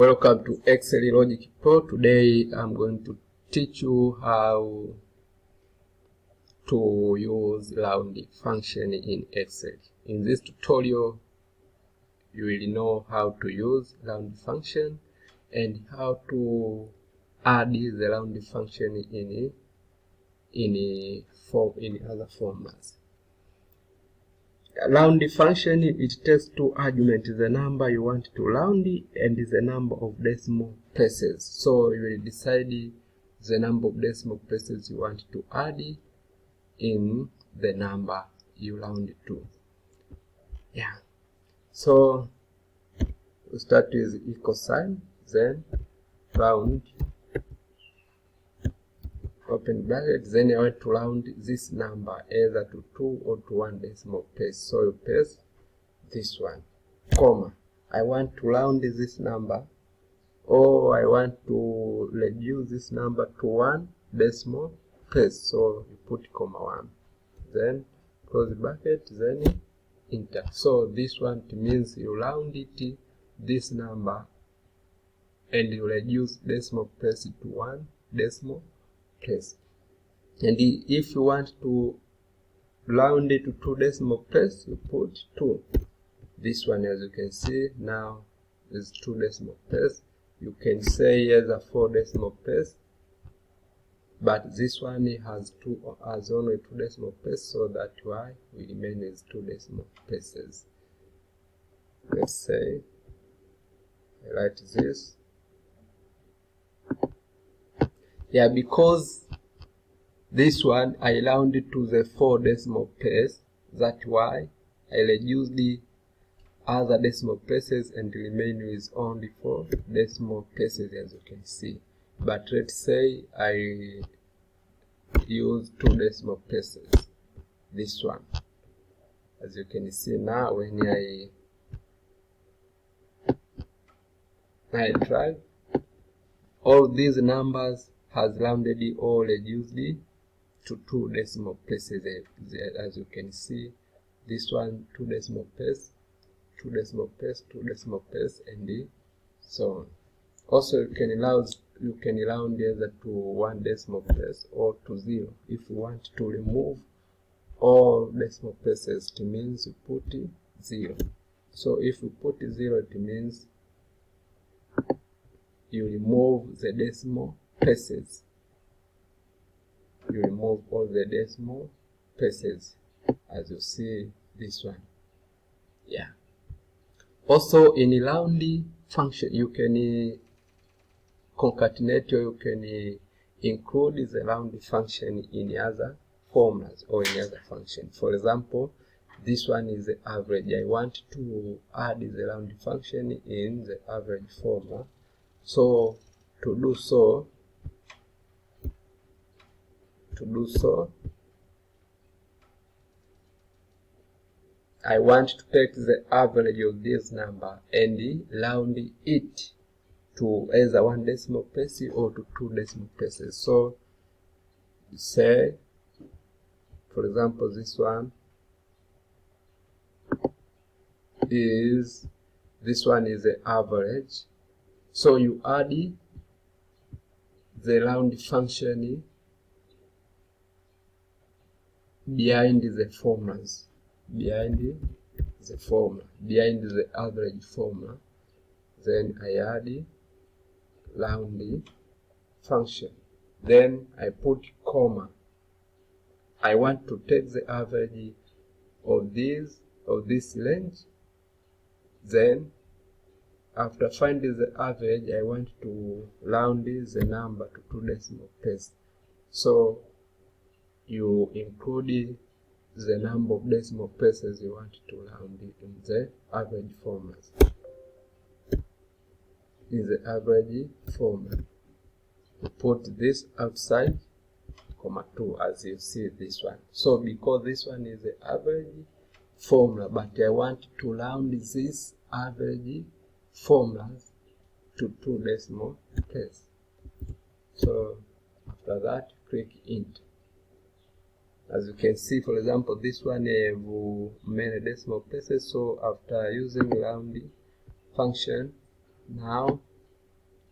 Welcome to Excel Logic Pro. Today I'm going to teach you how to use round function in Excel. In this tutorial, you will know how to use round function and how to add the round function in other formats. Round function, it takes two arguments: the number you want to round and the number of decimal places. So you will decide the number of decimal places you want to add in the number you round to. Yeah. So we start with equal sign, then round, open bracket, then I want to round this number either to 2 or to 1 decimal place. So you paste this one, comma. I want to round this number, or I want to reduce this number to 1 decimal place. So you put comma 1, then close the bracket, then enter. So this one means you round it, this number, and you reduce decimal place to 1 decimal place. And if you want to round it to 2 decimal place, you put 2. This one, as you can see, now is 2 decimal place. You can say either 4 decimal place, but this one has only 2 decimal places, so that why we remain as 2 decimal places. Let's say I write this. Yeah, because this one I rounded to the 4 decimal place, that's why I reduced the other decimal places and remain with only 4 decimal places, as you can see. But let's say I use 2 decimal places, this one. As you can see now, when I try, all these numbers has rounded or reduced to 2 decimal places. As you can see, this one 2 decimal place, 2 decimal place, 2 decimal place, and so on. Also, you can round either to 1 decimal place or to 0. If you want to remove all decimal places, it means you put 0. So if you put 0, it means you remove the decimal places. You remove all the decimal places, as you see this one. Yeah. Also, in a round function, you can concatenate, or you can include the round function in other formulas or in other function. For example, this one is the average. I want to add the round function in the average formula. So to do so, I want to take the average of this number and round it to either 1 decimal place or to 2 decimal places. So say, for example, this one is the average. So you add the round function behind the formulas, behind the average formula. Then I add round function. Then I put comma. I want to take the average of this range. Then after finding the average, I want to round the number to 2 decimal places. So you include the number of decimal places you want to round in the average formulas. In the average formula, you put this outside, comma 2, as you see this one. So because this one is the average formula, but I want to round this average formulas to 2 decimal places. So after that, click enter. As you can see, for example, this one have many decimal places. So after using round function, now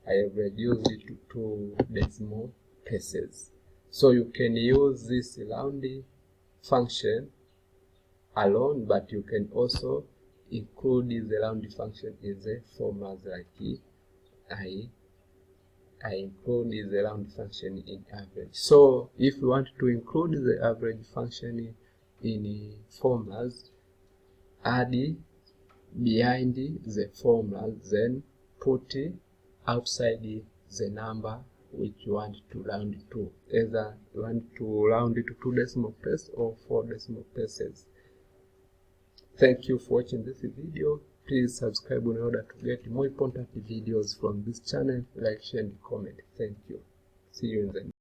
I have reduced it to 2 decimal places. So you can use this rounding function alone, but you can also include the rounding function in the formulas, like I include the round function in average. So if you want to include the average function in formulas, add behind the formula, then put outside the number which you want to round to. Either you want to round it to 2 decimal places or 4 decimal places. Thank you for watching this video. Please subscribe in order to get more important videos from this channel. Like, share, and comment. Thank you. See you in the next.